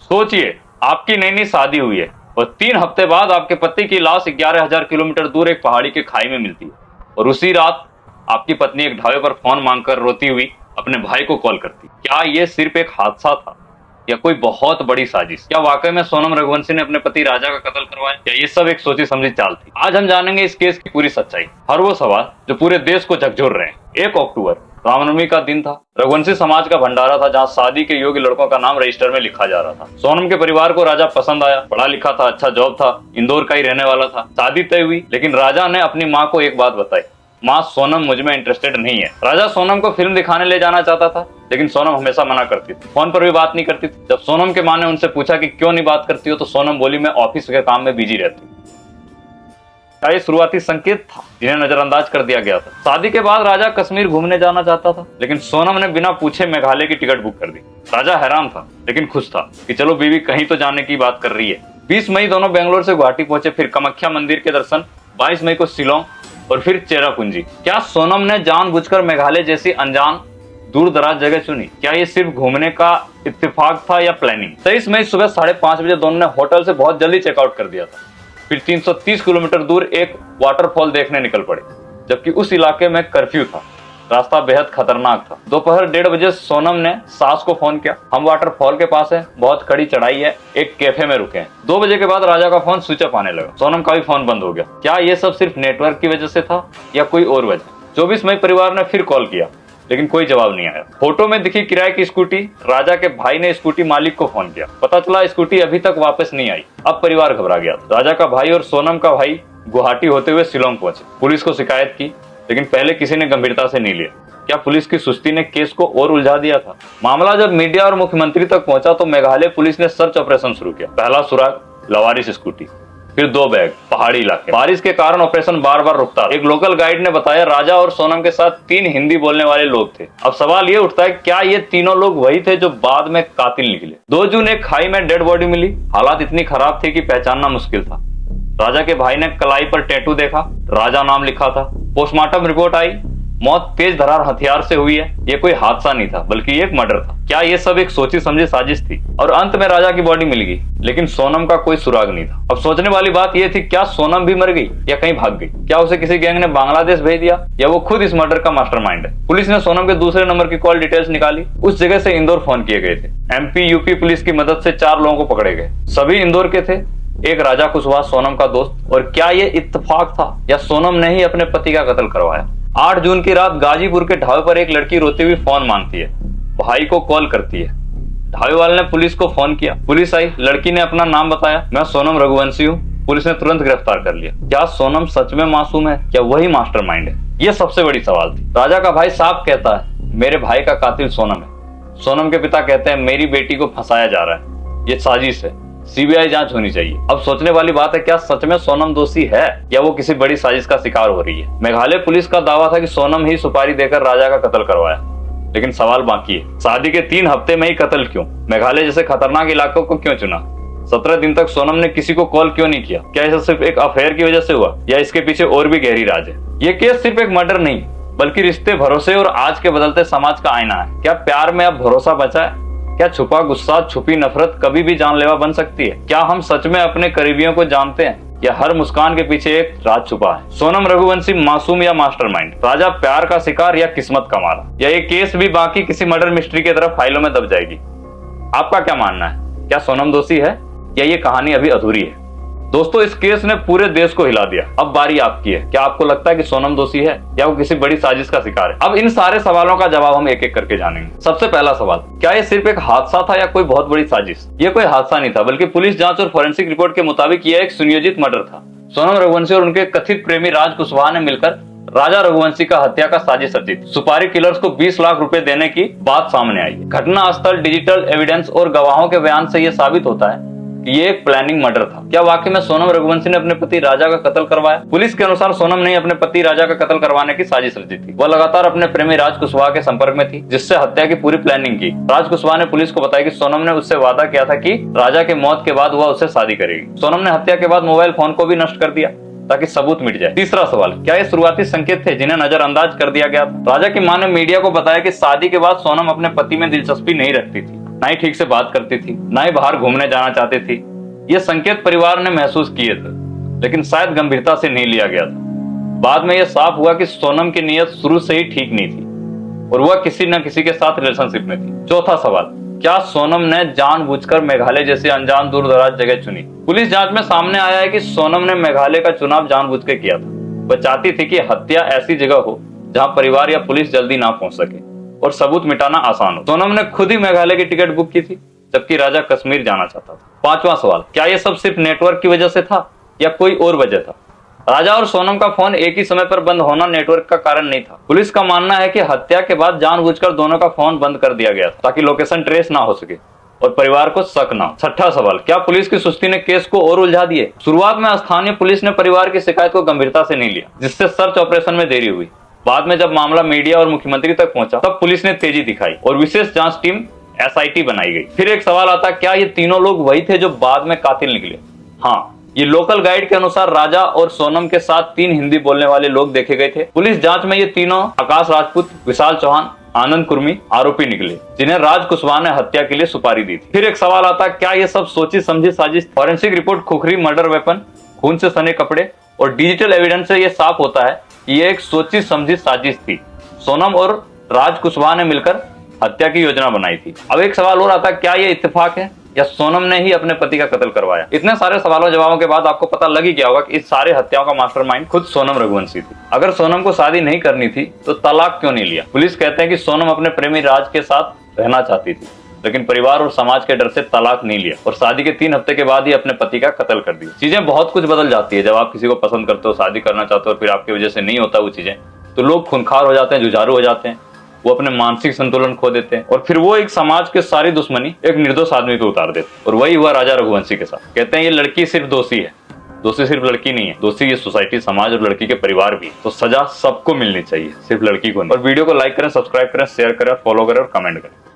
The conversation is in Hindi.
सोचिए, आपकी नई नई शादी हुई है और 3 हफ्ते बाद आपके पति की लाश 11,000 किलोमीटर दूर एक पहाड़ी के खाई में मिलती है और उसी रात आपकी पत्नी एक ढाबे पर फोन मांगकर रोती हुई अपने भाई को कॉल करती। क्या ये सिर्फ एक हादसा था या कोई बहुत बड़ी साजिश? क्या वाकई में सोनम रघुवंशी ने अपने पति राजा का कत्ल करवाया या ये सब एक सोची समझी चाल थी? आज हम जानेंगे इस केस की पूरी सच्चाई, हर वो सवाल जो पूरे देश को झकझोर रहे हैं। 1 अक्टूबर रामनवमी का दिन था। रघुवंशी समाज का भंडारा था जहाँ शादी के योग्य लड़कों का नाम रजिस्टर में लिखा जा रहा था। सोनम के परिवार को राजा पसंद आया, पढ़ा लिखा था, अच्छा जॉब था, इंदौर का ही रहने वाला था। शादी तय हुई, लेकिन राजा ने अपनी माँ को एक बात बताई, माँ सोनम मुझ में इंटरेस्टेड नहीं है। राजा सोनम को फिल्म दिखाने ले जाना चाहता था, लेकिन सोनम हमेशा मना करती थी, फोन पर भी बात नहीं करती थी। जब सोनम के माँ ने उनसे पूछा कि क्यों नहीं बात करती हो, तो सोनम बोली मैं ऑफिस के काम में बिजी रहती हूँ। क्या ये शुरुआती संकेत था जिन्हें नजरअंदाज कर दिया गया था? शादी के बाद राजा कश्मीर घूमने जाना चाहता था, लेकिन सोनम ने बिना पूछे मेघालय की टिकट बुक कर दी। राजा हैरान था, लेकिन खुश था कि चलो बीवी कहीं तो जाने की बात कर रही है। 20 मई दोनों बेंगलोर से गुवाहाटी पहुंचे, फिर कामाख्या मंदिर के दर्शन, 22 मई को शिलोंग और फिर चेरापूंजी। क्या सोनम ने जानबूझकर मेघालय जैसी अनजान दूर दराज जगह चुनी? क्या ये सिर्फ घूमने का इत्तेफाक था या प्लानिंग? 23 मई सुबह 5:30 बजे दोनों ने होटल से बहुत जल्दी चेकआउट कर दिया था। फिर 330 किलोमीटर दूर एक वाटरफॉल देखने निकल पड़े, जबकि उस इलाके में कर्फ्यू था। रास्ता बेहद खतरनाक था। दोपहर 1:30 बजे सोनम ने सास को फोन किया, हम वाटरफॉल के पास है, बहुत कड़ी चढ़ाई है, एक कैफे में रुके हैं। 2 बजे के बाद राजा का फोन स्विच ऑफ आने लगा। सोनम का भी फोन बंद हो गया। क्या ये सब सिर्फ नेटवर्क की वजह से था या कोई और वजह? 24 मई परिवार ने फिर कॉल किया, लेकिन कोई जवाब नहीं आया। फोटो में दिखी किराए की स्कूटी। राजा के भाई ने स्कूटी मालिक को फोन किया, पता चला स्कूटी अभी तक वापस नहीं आई। अब परिवार घबरा गया। राजा का भाई और सोनम का भाई गुवाहाटी होते हुए शिलोंग पहुंचे। पुलिस को शिकायत की, लेकिन पहले किसी ने गंभीरता से नहीं लिया। क्या पुलिस की सुस्ती ने केस को और उलझा दिया था? मामला जब मीडिया और मुख्यमंत्री तक पहुंचा तो मेघालय पुलिस ने सर्च ऑपरेशन शुरू किया। पहला सुराग लवारिस स्कूटी, फिर 2 बैग पहाड़ी इलाके। बारिश के कारण ऑपरेशन बार बार रुकता। एक लोकल गाइड ने बताया राजा और सोनम के साथ 3 हिंदी बोलने वाले लोग थे। अब सवाल ये उठता है, क्या ये तीनों लोग वही थे जो बाद में कातिल निकले? 2 जून एक खाई में डेड बॉडी मिली। हालात इतनी खराब थी कि पहचानना मुश्किल था। राजा के भाई ने कलाई पर टैटू देखा, राजा नाम लिखा था। पोस्टमार्टम रिपोर्ट आई, मौत तेज धार हथियार से हुई है। ये कोई हादसा नहीं था, बल्कि एक मर्डर था। क्या ये सब एक सोची समझी साजिश थी? और अंत में राजा की बॉडी मिल गई, लेकिन सोनम का कोई सुराग नहीं था। अब सोचने वाली बात यह थी, क्या सोनम भी मर गई या कहीं भाग गई? क्या उसे किसी गैंग ने बांग्लादेश भेज दिया या वो खुद इस मर्डर का मास्टरमाइंड है? पुलिस ने सोनम के दूसरे नंबर की कॉल डिटेल्स निकाली। उस जगह से इंदौर फोन किए गए थे। MP UP पुलिस की मदद से 4 लोगों को पकड़े गए। सभी इंदौर के थे। एक राजा कुशवाहा, सोनम का दोस्त। और क्या ये इत्तेफाक था या सोनम ने ही अपने पति का कत्ल करवाया? 8 जून की रात गाजीपुर के ढाबे पर एक लड़की रोती हुई फोन मांगती है, भाई को कॉल करती है। ढाबे वाले ने पुलिस को फोन किया, पुलिस आई। लड़की ने अपना नाम बताया, मैं सोनम रघुवंशी हूँ। पुलिस ने तुरंत गिरफ्तार कर लिया। क्या सोनम सच में मासूम है या वही मास्टरमाइंड है? यह सबसे बड़ी सवाल थी। राजा का भाई साफ कहता है मेरे भाई का कातिल सोनम है। सोनम के पिता कहते हैं मेरी बेटी को फंसाया जा रहा है, ये साजिश है, CBI जांच होनी चाहिए। अब सोचने वाली बात है, क्या सच में सोनम दोषी है या वो किसी बड़ी साजिश का शिकार हो रही है? मेघालय पुलिस का दावा था कि सोनम ही सुपारी देकर राजा का कत्ल करवाया, लेकिन सवाल बाकी है, शादी के 3 हफ्ते में ही कत्ल क्यों? मेघालय जैसे खतरनाक इलाकों को क्यों चुना? 17 दिन तक सोनम ने किसी को कॉल क्यों नहीं किया? क्या ऐसा सिर्फ एक अफेयर की वजह से हुआ या इसके पीछे और भी गहरी राज है? ये केस सिर्फ एक मर्डर नहीं, बल्कि रिश्ते, भरोसे और आज के बदलते समाज का आईना है। क्या प्यार में अब भरोसा बचा है? क्या छुपा गुस्सा, छुपी नफरत कभी भी जानलेवा बन सकती है? क्या हम सच में अपने करीबियों को जानते हैं या हर मुस्कान के पीछे एक राज छुपा है? सोनम रघुवंशी मासूम या मास्टरमाइंड? राजा प्यार का शिकार या किस्मत का मारा? या ये केस भी बाकी किसी मर्डर मिस्ट्री की तरफ फाइलों में दब जाएगी? आपका क्या मानना है? क्या सोनम दोषी है या ये कहानी अभी अधूरी है? दोस्तों, इस केस ने पूरे देश को हिला दिया। अब बारी आपकी है। क्या आपको लगता है कि सोनम दोषी है या वो किसी बड़ी साजिश का शिकार है? अब इन सारे सवालों का जवाब हम एक एक करके जानेंगे। सबसे पहला सवाल, क्या ये सिर्फ एक हादसा था या कोई बहुत बड़ी साजिश? ये कोई हादसा नहीं था, बल्कि पुलिस जांच और फोरेंसिक रिपोर्ट के मुताबिक यह एक सुनियोजित मर्डर था। सोनम रघुवंशी और उनके कथित प्रेमी राज कुशवाहा ने मिलकर राजा रघुवंशी का हत्या का साजिश रची। सुपारी किलर्स को 20 लाख रुपए देने की बात सामने आई। घटना स्थल, डिजिटल एविडेंस और गवाहों के बयान से यह साबित होता है कि ये एक प्लानिंग मर्डर था। क्या वाकई में सोनम रघुवंशी ने अपने पति राजा का कत्ल करवाया? पुलिस के अनुसार सोनम ने अपने पति राजा का कत्ल करवाने की साजिश रची थी। वह लगातार अपने प्रेमी राज कुशवाहा के संपर्क में थी, जिससे हत्या की पूरी प्लानिंग की। राज कुशवाहा ने पुलिस को बताया कि सोनम ने उससे वादा किया था कि राजा के मौत के बाद वह उससे शादी करेगी। सोनम ने हत्या के बाद मोबाइल फोन को भी नष्ट कर दिया ताकि सबूत मिट जाए। तीसरा सवाल, क्या ये शुरुआती संकेत थे जिन्हें नजरअंदाज कर दिया गया? राजा की मां ने मीडिया को बताया कि शादी के बाद सोनम अपने पति में दिलचस्पी नहीं रखती थी। ना ही ठीक से बात करती थी, ना ही बाहर घूमने जाना चाहती थी। ये संकेत परिवार ने महसूस किए थे, लेकिन शायद गंभीरता से नहीं लिया गया था। बाद में यह साफ हुआ कि सोनम की नीयत शुरू से ही ठीक नहीं थी और वह किसी न किसी के साथ रिलेशनशिप में थी। चौथा सवाल, क्या सोनम ने जानबूझकर मेघालय जैसी अनजान दूर दराज जगह चुनी? पुलिस जांच में सामने आया है कि सोनम ने मेघालय का चुनाव जानबूझ के किया था। वह चाहती थी कि हत्या ऐसी जगह हो जहां परिवार या पुलिस जल्दी ना पहुंच सके और सबूत मिटाना आसान हो। सोनम ने खुद ही मेघालय की टिकट बुक की थी, जबकि राजा कश्मीर जाना चाहता था। पांचवा सवाल, क्या यह सब सिर्फ नेटवर्क की वजह से था या कोई और वजह था? राजा और सोनम का फोन एक ही समय पर बंद होना नेटवर्क का कारण नहीं था। पुलिस का मानना है कि हत्या के बाद जानबूझकर दोनों का फोन बंद कर दिया गया था ताकि लोकेशन ट्रेस ना हो सके और परिवार को शक ना हो। छठा सवाल, क्या पुलिस की सुस्ती ने केस को और उलझा दिए? शुरुआत में स्थानीय पुलिस ने परिवार की शिकायत को गंभीरता से नहीं लिया, जिससे सर्च ऑपरेशन में देरी हुई। बाद में जब मामला मीडिया और मुख्यमंत्री तक पहुंचा, तब पुलिस ने तेजी दिखाई और विशेष जांच टीम SIT बनाई गई। फिर एक सवाल आता, क्या ये तीनों लोग वही थे जो बाद में कातिल निकले? हाँ, ये लोकल गाइड के अनुसार राजा और सोनम के साथ 3 हिंदी बोलने वाले लोग देखे गए थे। पुलिस जांच में ये तीनों आकाश राजपूत, विशाल चौहान, आनंद कुर्मी आरोपी निकले, जिन्हें राज कुशवाहा ने हत्या के लिए सुपारी दी थी। फिर एक सवाल आता, क्या ये सब सोची समझी साजिश? Forensic report, khukri murder weapon, खून से सने कपड़े और डिजिटल एविडेंस से यह साफ होता है कि ये एक सोची समझी साजिश थी। सोनम और राज कुशवाहा ने मिलकर हत्या की योजना बनाई थी। अब एक सवाल और आता, क्या ये इत्तेफाक है या सोनम ने ही अपने पति का कत्ल करवाया? इतने सारे सवालों जवाबों के बाद आपको पता लग ही गया होगा कि इस सारे हत्याओं का मास्टरमाइंड खुद सोनम रघुवंशी थी। अगर सोनम को शादी नहीं करनी थी तो तलाक क्यों नहीं लिया? पुलिस कहते हैं कि सोनम अपने प्रेमी राज के साथ रहना चाहती थी, लेकिन परिवार और समाज के डर से तलाक नहीं लिया और शादी के 3 हफ्ते के बाद ही अपने पति का कत्ल कर दिया। चीजें बहुत कुछ बदल जाती है जब आप किसी को पसंद करते हो, शादी करना चाहते हो और फिर आपकी वजह से नहीं होता वो चीजें, तो लोग खूंखार हो जाते हैं, जुझारू हो जाते हैं, वो अपने मानसिक संतुलन खो देते हैं और फिर वो एक समाज के सारी दुश्मनी एक निर्दोष आदमी पे उतार देते हैं। और वही हुआ राजा रघुवंशी के साथ। कहते हैं ये लड़की सिर्फ दोषी है, दोषी सिर्फ लड़की नहीं है, दोषी ये सोसाइटी, समाज और लड़की के परिवार भी। तो सजा सबको मिलनी चाहिए, सिर्फ लड़की को नहीं। और वीडियो को लाइक करें, सब्सक्राइब करें, शेयर करें, फॉलो करें और कमेंट करें।